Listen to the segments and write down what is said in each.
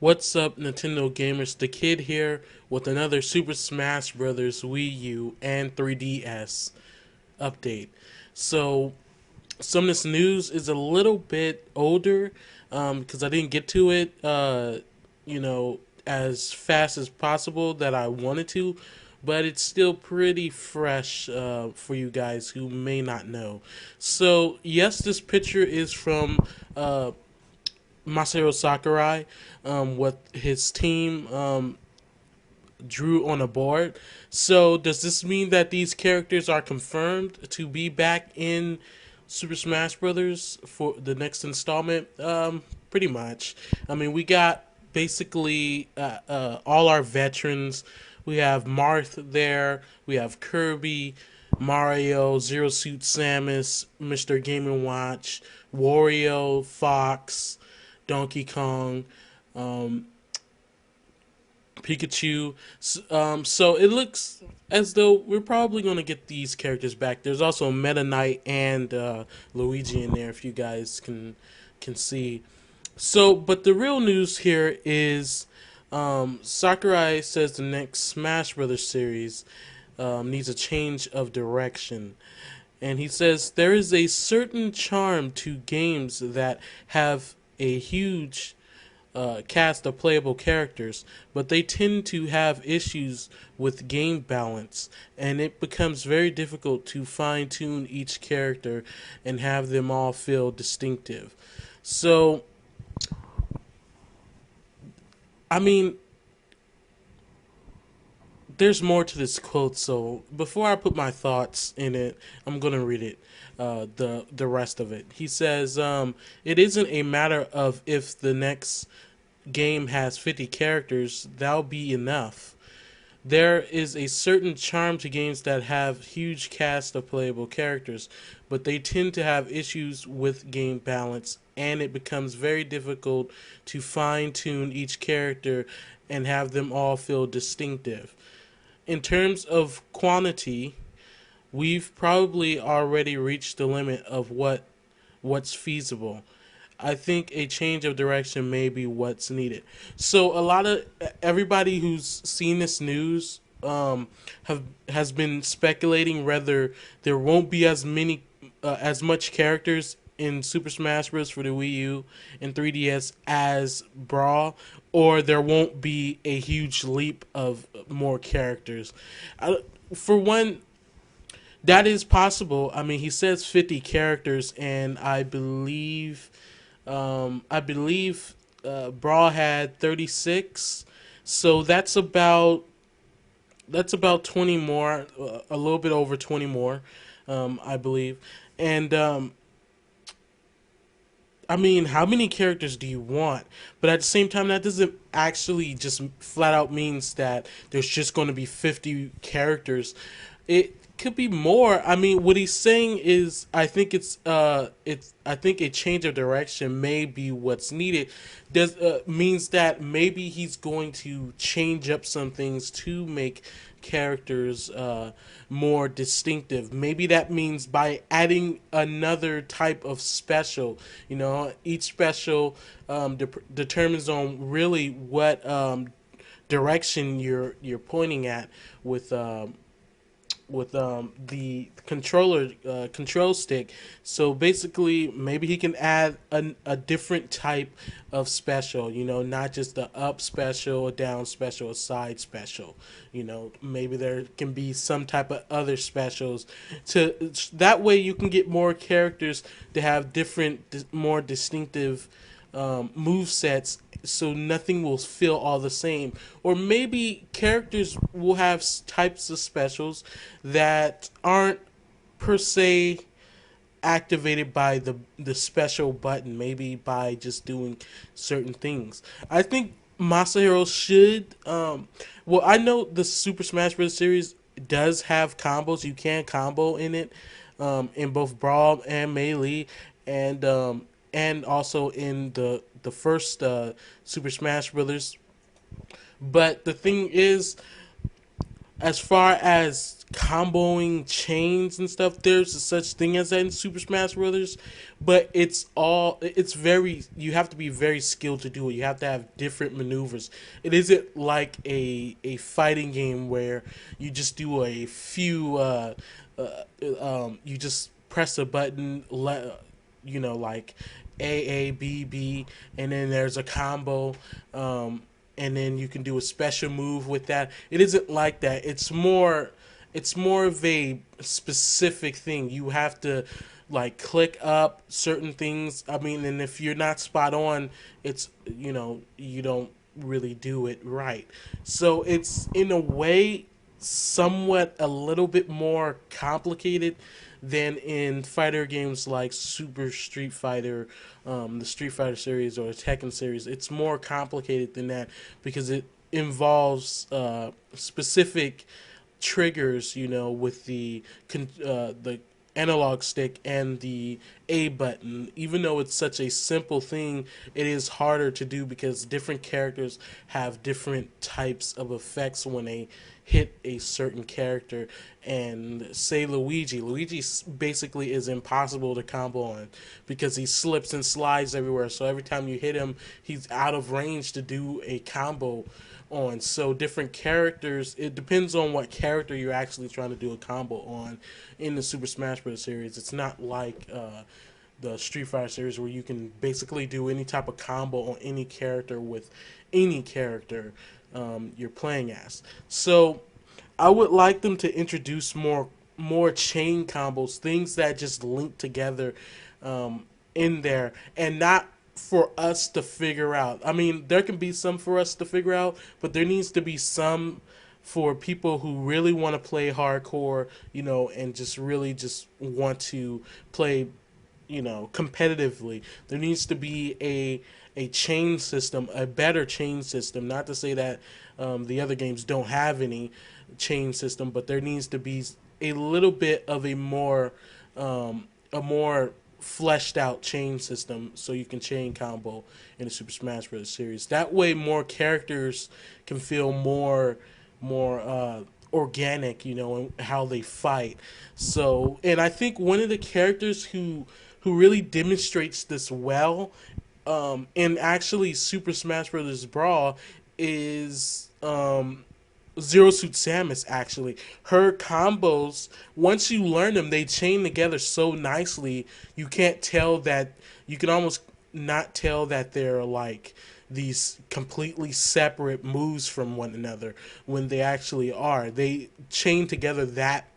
What's up, Nintendo gamers? The Kid here with another Super Smash Bros. Wii U and 3DS update. So, some of this news is a little bit older because I didn't get to it, you know, as fast as possible that I wanted to, but it's still pretty fresh for you guys who may not know. So, yes, this picture is from Masahiro Sakurai with his team drew on a board. So does this mean that these characters are confirmed to be back in Super Smash Brothers for the next installment? Pretty much. I mean, we got basically all our veterans. We have Marth there. We have Kirby, Mario, Zero Suit Samus, Mr. Game and Watch, Wario, Fox, Donkey Kong, um, Pikachu. So it looks as though we're probably going to get these characters back. There's also Meta Knight and Luigi in there, if you guys can see. So, but the real news here is Sakurai says the next Smash Brothers series needs a change of direction. And he says there is a certain charm to games that have a huge cast of playable characters, but they tend to have issues with game balance, and it becomes very difficult to fine tune each character and have them all feel distinctive. So, I mean, there's more to this quote, so before I put my thoughts in it, I'm gonna read it. The rest of it. He says, "It isn't a matter of if the next game has 50 characters, that'll be enough. There is a certain charm to games that have huge cast of playable characters, but they tend to have issues with game balance, and it becomes very difficult to fine tune each character and have them all feel distinctive. In terms of quantity, we've probably already reached the limit of what's feasible. I think a change of direction may be what's needed." So a lot of everybody who's seen this news have has been speculating whether there won't be as much characters in Super Smash Bros. For the Wii U and 3DS as Brawl, or there won't be a huge leap of more characters. For one, that is possible. I mean, he says 50 characters, and I believe Brawl had 36, so that's about 20 more, a little bit over 20 more, I believe. And I mean, how many characters do you want? But at the same time, that doesn't actually just flat out means that there's just going to be 50 characters. It could be more. I mean, what he's saying is, I think a change of direction may be what's needed. Does means that maybe he's going to change up some things to make characters more distinctive. Maybe that means by adding another type of special. You know, each special determines on really what direction you're pointing at with the control stick. So basically, maybe he can add a different type of special. You know, not just the up special, a down special, a side special. You know, maybe there can be some type of other specials to that way you can get more characters to have different, more distinctive move sets, so nothing will feel all the same. Or maybe characters will have types of specials that aren't per se activated by the special button, maybe by just doing certain things. I think Masahiro should well, I know the Super Smash Bros. Series does have combos. You can combo in it, in both Brawl and Melee, and also in the first Super Smash Brothers. But the thing is, as far as comboing chains and stuff. There's such thing as that in Super Smash Brothers, but it's very, you have to be very skilled to do it. You have to have different maneuvers. It isn't like a fighting game where you just do a few you just press a button, like A, B, B, and then there's a combo. And then you can do a special move with that. It isn't like that. It's more of a specific thing. You have to like click up certain things. I mean, and if you're not spot on, it's you don't really do it right. So it's in a way somewhat a little bit more complicated than in fighter games like Super Street Fighter, the Street Fighter series or the Tekken series. It's more complicated than that because it involves specific triggers, with the analog stick and the A button. Even though it's such a simple thing, it is harder to do because different characters have different types of effects when they hit a certain character. And say Luigi basically is impossible to combo on because he slips and slides everywhere. So every time you hit him, he's out of range to do a combo on. So different characters, it depends on what character you're actually trying to do a combo on in the Super Smash Bros. Series. It's not like the Street Fighter series where you can basically do any type of combo on any character with any character you're playing as. So I would like them to introduce more chain combos, things that just link together in there, and not for us to figure out. I mean, there can be some for us to figure out, but there needs to be some for people who really want to play hardcore, and just really just want to play, competitively. There needs to be a chain system, a better chain system. Not to say that the other games don't have any chain system, but there needs to be a little bit of a more fleshed out chain system so you can chain combo in the Super Smash Bros. Series. That way, more characters can feel more organic, in how they fight. So, and I think one of the characters who really demonstrates this well, in actually Super Smash Bros. Brawl is Zero Suit Samus. Actually, her combos, once you learn them, they chain together so nicely. You can't tell that. You can almost not tell that they're like these completely separate moves from one another when they actually are. They chain together that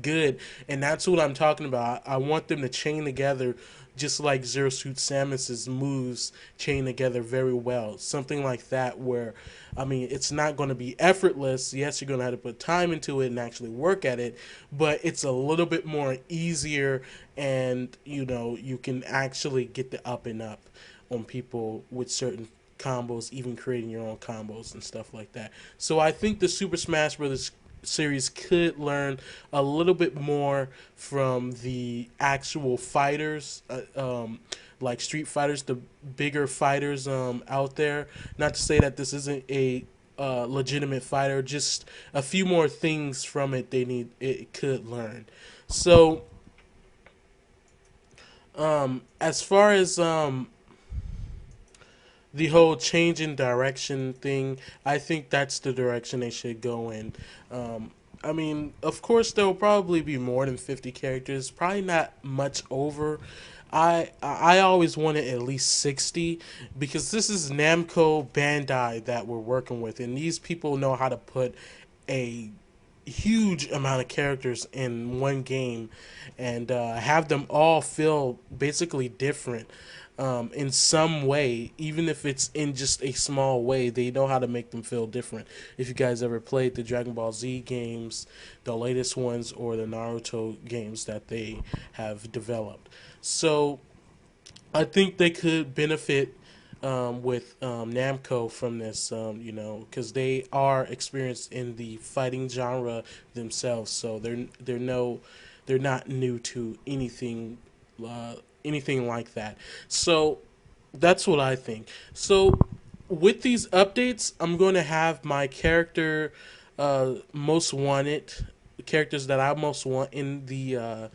good, and that's what I'm talking about. I want them to chain together just like Zero Suit Samus's moves chain together very well. Something like that where, I mean, it's not going to be effortless. Yes, you're going to have to put time into it and actually work at it, but it's a little bit more easier, and you can actually get the up and up on people with certain combos, even creating your own combos and stuff like that. So I think the Super Smash Bros. Series could learn a little bit more from the actual fighters, like Street Fighters, the bigger fighters out there. Not to say that this isn't a legitimate fighter, just a few more things from it could learn. So as far as the whole change in direction thing, I think that's the direction they should go in. I mean, of course, there will probably be more than 50 characters, probably not much over. I always wanted at least 60 because this is Namco Bandai that we're working with, and these people know how to put a huge amount of characters in one game and have them all feel basically different in some way, even if it's in just a small way. They know how to make them feel different. If you guys ever played the Dragon Ball Z games, the latest ones, or the Naruto games that they have developed. So I think they could benefit with Namco from this, because they are experienced in the fighting genre themselves. So they're not new to anything like that. So that's what I think. So with these updates, I'm going to have my character most wanted characters that I most want in the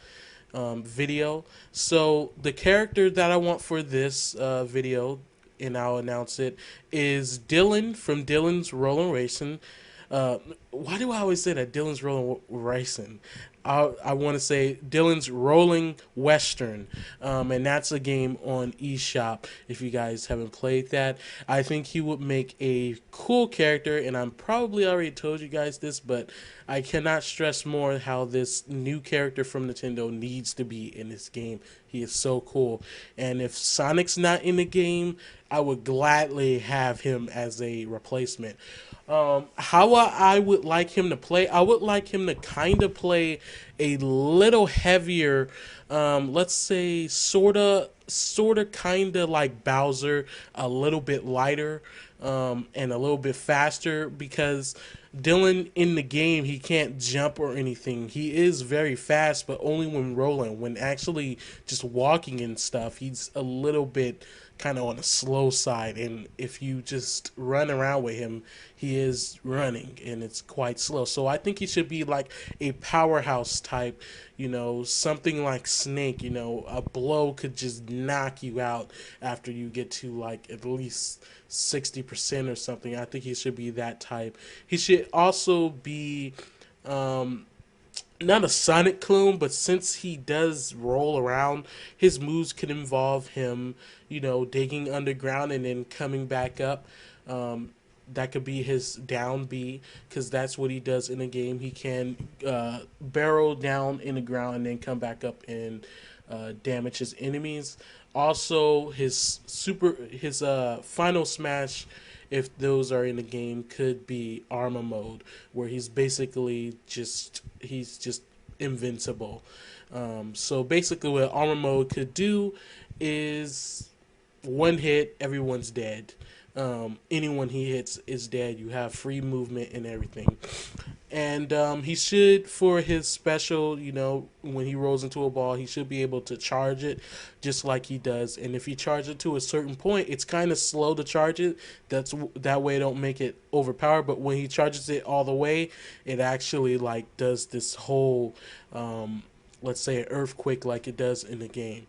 video. So the character that I want for this video, and I'll announce it, is Dylan from Dylan's Rolling Racing. Why do I always say that? Dylan's Rolling Racing. I want to say Dylan's Rolling Western, and that's a game on eShop. If you guys haven't played that, I think he would make a cool character, and I'm probably already told you guys this, but I cannot stress more how this new character from Nintendo needs to be in this game. He is so cool, and if Sonic's not in the game, I would gladly have him as a replacement. How I would like him to play, I would like him to kind of play a little heavier, let's say sorta, kind of like Bowser, a little bit lighter, and a little bit faster, because Dylan in the game, he can't jump or anything. He is very fast, but only when rolling. When actually just walking and stuff, he's a little bit kind of on the slow side. And if you just run around with him, he is running and it's quite slow. So I think he should be like a powerhouse type, something like Snake. A blow could just knock you out after you get to like at least 60% or something. I think he should be that type. He should also be not a Sonic clone, but since he does roll around, his moves could involve him, digging underground and then coming back up. That could be his down B, because that's what he does in the game. He can barrel down in the ground and then come back up and damage his enemies. Also, his final smash, if those are in the game, could be armor mode, where he's just invincible. So basically, what armor mode could do is one hit, everyone's dead. Anyone he hits is dead. You have free movement and everything. And he should, for his special, when he rolls into a ball, he should be able to charge it just like he does. And if he charges it to a certain point, it's kind of slow to charge it. That way, don't make it overpowered. But when he charges it all the way, it actually like does this whole, let's say, an earthquake like it does in the game.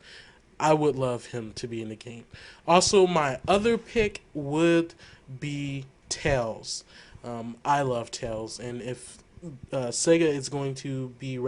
I would love him to be in the game. Also, my other pick would be Tails. I love Tails, and if Sega is going to be